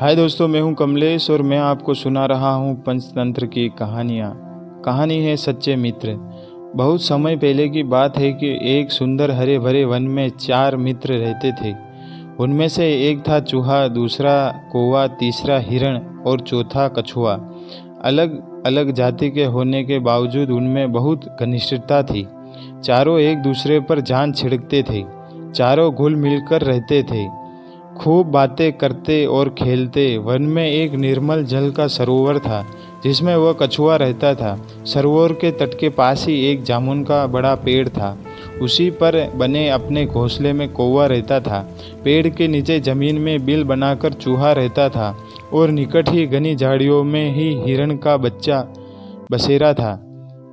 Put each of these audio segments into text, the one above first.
हाय दोस्तों, मैं हूं कमलेश और मैं आपको सुना रहा हूं पंचतंत्र की कहानियां। कहानी है सच्चे मित्र। बहुत समय पहले की बात है कि एक सुंदर हरे भरे वन में 4 मित्र रहते थे। उनमें से एक था चूहा, दूसरा कौवा, तीसरा हिरण और चौथा कछुआ। अलग अलग जाति के होने के बावजूद उनमें बहुत घनिष्ठता थी। चारों एक दूसरे पर जान छिड़कते थे। चारों घुल मिलकर रहते थे, खूब बातें करते और खेलते। वन में एक निर्मल जल का सरोवर था जिसमें वह कछुआ रहता था। सरोवर के तट के पास ही एक जामुन का बड़ा पेड़ था। उसी पर बने अपने घोंसले में कौवा रहता था। पेड़ के नीचे जमीन में बिल बनाकर चूहा रहता था और निकट ही घनी झाड़ियों में ही हिरण का बच्चा बसेरा था।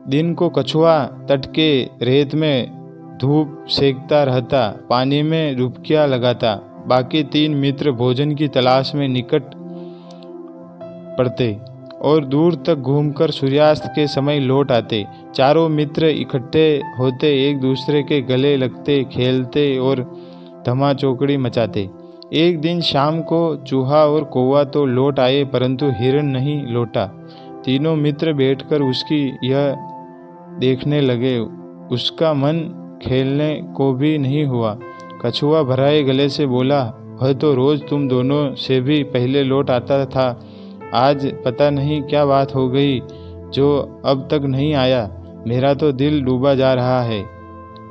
दिन को कछुआ तट के रेत में धूप सेकता रहता, पानी में डुबकियां लगाता। बाकी 3 मित्र भोजन की तलाश में निकट पड़ते और दूर तक घूमकर सूर्यास्त के समय लौट आते। चारों मित्र इकट्ठे होते, एक दूसरे के गले लगते, खेलते और धमा चौकड़ी मचाते। एक दिन शाम को चूहा और कौवा तो लौट आए, परंतु हिरण नहीं लौटा। तीनों मित्र बैठकर उसकी यह देखने लगे। उसका मन खेलने को भी नहीं हुआ। कछुआ भराए गले से बोला, वह तो रोज तुम दोनों से भी पहले लौट आता था। आज पता नहीं क्या बात हो गई जो अब तक नहीं आया। मेरा तो दिल डूबा जा रहा है।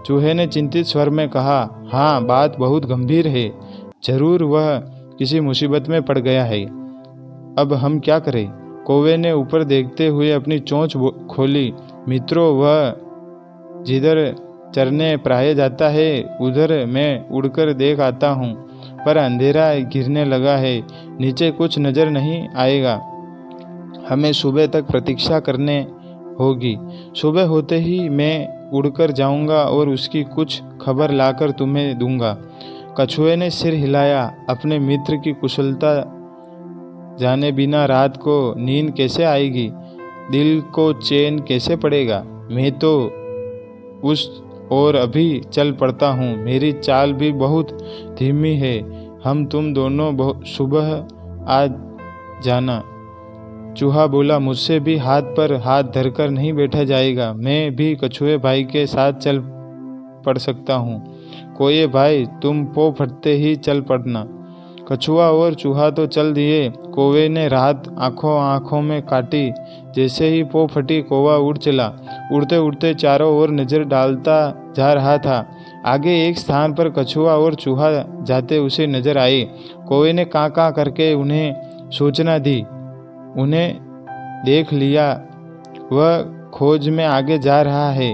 चूहे ने चिंतित स्वर में कहा, हाँ, बात बहुत गंभीर है। जरूर वह किसी मुसीबत में पड़ गया है। अब हम क्या करें? कौवे ने ऊपर देखते हुए अपनी चोंच खोली। मित्रों, वह जिधर चरने प्राय जाता है उधर मैं उड़कर देख आता हूँ, पर अंधेरा घिरने लगा है, नीचे कुछ नजर नहीं आएगा। हमें सुबह तक प्रतीक्षा करने होगी। सुबह होते ही मैं उड़कर जाऊंगा और उसकी कुछ खबर लाकर तुम्हें दूंगा। कछुए ने सिर हिलाया। अपने मित्र की कुशलता जाने बिना रात को नींद कैसे आएगी? दिल को चैन कैसे पड़ेगा? मैं तो उस और अभी चल पड़ता हूँ। मेरी चाल भी बहुत धीमी है। हम तुम दोनों सुबह आ जाना। चूहा बोला, मुझसे भी हाथ पर हाथ धरकर नहीं बैठा जाएगा। मैं भी कछुए भाई के साथ चल पड़ सकता हूँ। कोई भाई, तुम पो फटते ही चल पड़ना। कछुआ और चूहा तो चल दिए। कौवे ने रात आंखों में काटी। जैसे ही पो फटी, कौवा उड़ चला। उड़ते उड़ते चारों ओर नजर डालता जा रहा था। आगे एक स्थान पर कछुआ और चूहा जाते उसे नजर आए। कौवे ने कां कां करके उन्हें सूचना दी। उन्हें देख लिया, वह खोज में आगे जा रहा है।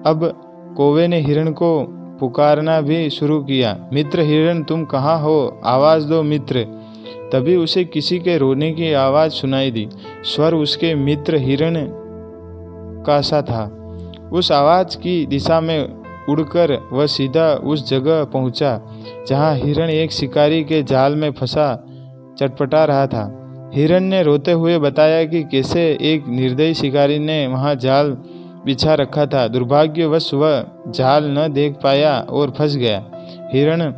अब कौवे ने हिरण को पुकारना भी शुरू किया। मित्र हिरण, तुम कहाँ हो? आवाज दो मित्र। तभी उसे किसी के रोने की आवाज सुनाई दी। स्वर उसके मित्र हिरण का सा था। उस आवाज की दिशा में उड़कर वह सीधा उस जगह पहुंचा जहां हिरण एक शिकारी के जाल में फंसा चटपटा रहा था। हिरण ने रोते हुए बताया कि कैसे एक निर्दयी शिकारी ने वहां जाल बिछा रखा था। दुर्भाग्यवश वह जाल न देख पाया और फंस गया। हिरण,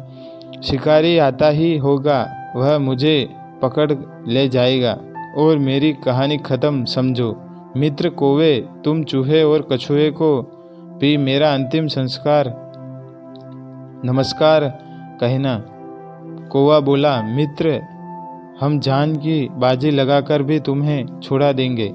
शिकारी आता ही होगा, वह मुझे पकड़ ले जाएगा और मेरी कहानी खत्म समझो। मित्र कौवे, तुम चूहे और कछुए को भी मेरा अंतिम संस्कार नमस्कार कहना। कौवा बोला, मित्र, हम जान की बाजी लगाकर भी तुम्हें छुड़ा देंगे।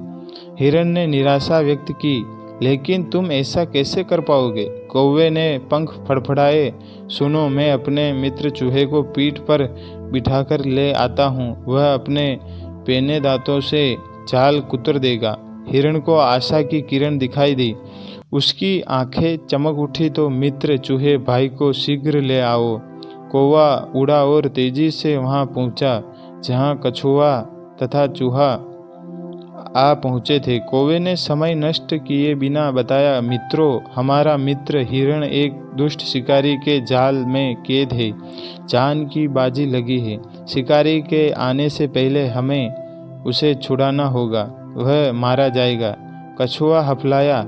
हिरण ने निराशा व्यक्त की, लेकिन तुम ऐसा कैसे कर पाओगे? कौवे ने पंख फड़फड़ाए। सुनो, मैं अपने मित्र चूहे को पीठ पर बिठाकर ले आता हूँ। वह अपने पैने दांतों से जाल कुतर देगा। हिरण को आशा की किरण दिखाई दी। उसकी आंखें चमक उठी। तो मित्र चूहे भाई को शीघ्र ले आओ। कौवा उड़ा और तेजी से वहां पहुंचा जहां कछुआ तथा चूहा आ पहुंचे थे। कौवे ने समय नष्ट किए बिना बताया, मित्रों, हमारा मित्र हिरण एक दुष्ट शिकारी के जाल में कैद है। जान की बाजी लगी है। शिकारी के आने से पहले हमें उसे छुड़ाना होगा। वह मारा जाएगा। कछुआ हफलाया,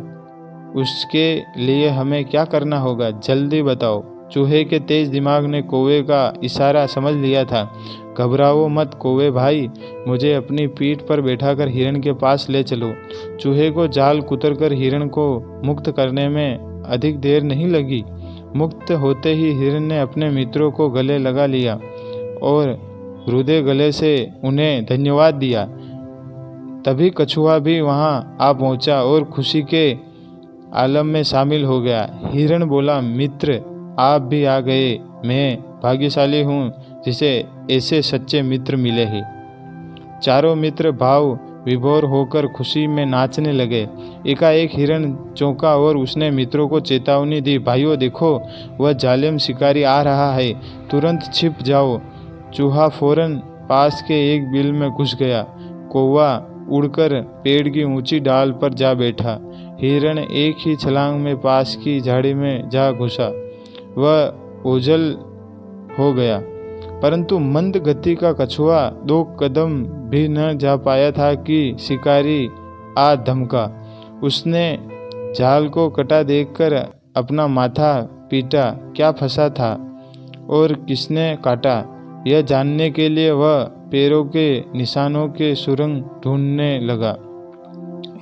उसके लिए हमें क्या करना होगा? जल्दी बताओ। चूहे के तेज दिमाग ने कौवे का इशारा समझ लिया था। घबराओ मत कौवे भाई, मुझे अपनी पीठ पर बैठाकर हिरण के पास ले चलो। चूहे को जाल कुतरकर हिरण को मुक्त करने में अधिक देर नहीं लगी। मुक्त होते ही हिरण ने अपने मित्रों को गले लगा लिया और हृदय गले से उन्हें धन्यवाद दिया। तभी कछुआ भी वहां आ पहुंचा और खुशी के आलम में शामिल हो गया। हिरण बोला, मित्र आप भी आ गए, मैं भाग्यशाली हूँ जिसे ऐसे सच्चे मित्र मिले हैं। चारों मित्र भाव विभोर होकर खुशी में नाचने लगे। एकाएक हिरण चौंका और उसने मित्रों को चेतावनी दी, भाइयों देखो वह जालिम शिकारी आ रहा है, तुरंत छिप जाओ। चूहा फौरन पास के एक बिल में घुस गया। कौवा उड़कर पेड़ की ऊंची डाल पर जा बैठा। हिरण एक ही छलांग में पास की झाड़ी में जा घुसा। वह ओझल हो गया, परंतु मंद गति का कछुआ 2 कदम भी न जा पाया था कि शिकारी आ धमका। उसने जाल को कटा देखकर अपना माथा पीटा। क्या फंसा था और किसने काटा, यह जानने के लिए वह पैरों के निशानों के सुरंग ढूंढने लगा।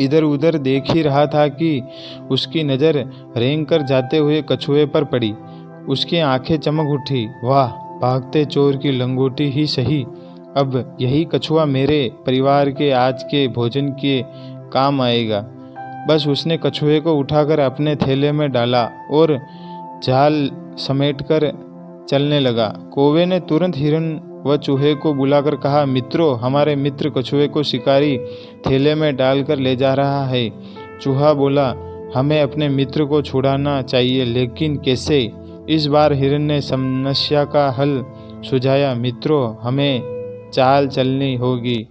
इधर उधर देख ही रहा था कि उसकी नज़र रेंग कर जाते हुए कछुए पर पड़ी। उसकी आंखें चमक उठी। वाह, भागते चोर की लंगोटी ही सही, अब यही कछुआ मेरे परिवार के आज के भोजन के काम आएगा। बस उसने कछुए को उठाकर अपने थैले में डाला और जाल समेटकर चलने लगा। कौवे ने तुरंत हिरण व चूहे को बुलाकर कहा, मित्रों हमारे मित्र कछुए को शिकारी थैले में डालकर ले जा रहा है। चूहा बोला, हमें अपने मित्र को छुड़ाना चाहिए, लेकिन कैसे? इस बार हिरण ने समस्या का हल सुझाया, मित्रों हमें चाल चलनी होगी।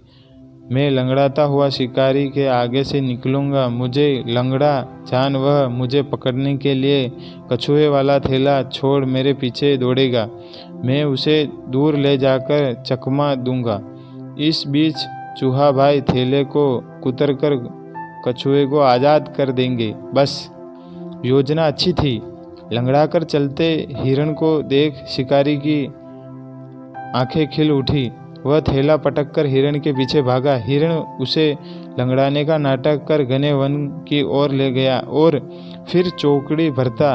मैं लंगड़ाता हुआ शिकारी के आगे से निकलूंगा। मुझे लंगड़ा जान वह मुझे पकड़ने के लिए कछुए वाला थैला छोड़ मेरे पीछे दौड़ेगा। मैं उसे दूर ले जाकर चकमा दूंगा। इस बीच चूहा भाई थैले को कुतरकर कछुए को आज़ाद कर देंगे। बस योजना अच्छी थी। लंगड़ाकर चलते हिरण को देख शिकारी की आंखें खिल उठी। वह थैला पटककर हिरण के पीछे भागा। हिरण उसे लंगड़ाने का नाटक कर घने वन की ओर ले गया और फिर चौकड़ी भरता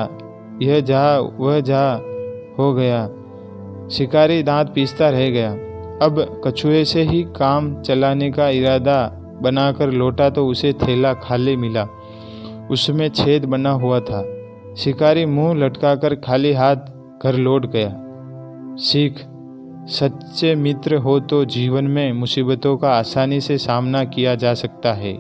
यह जहाँ वह जहाँ हो गया। शिकारी दांत पीसता रह गया। अब कछुए से ही काम चलाने का इरादा बनाकर लौटा तो उसे थैला खाली मिला। उसमें छेद बना हुआ था। शिकारी मुंह लटकाकर खाली हाथ घर लौट गया। सीख, सच्चे मित्र हो तो जीवन में मुसीबतों का आसानी से सामना किया जा सकता है।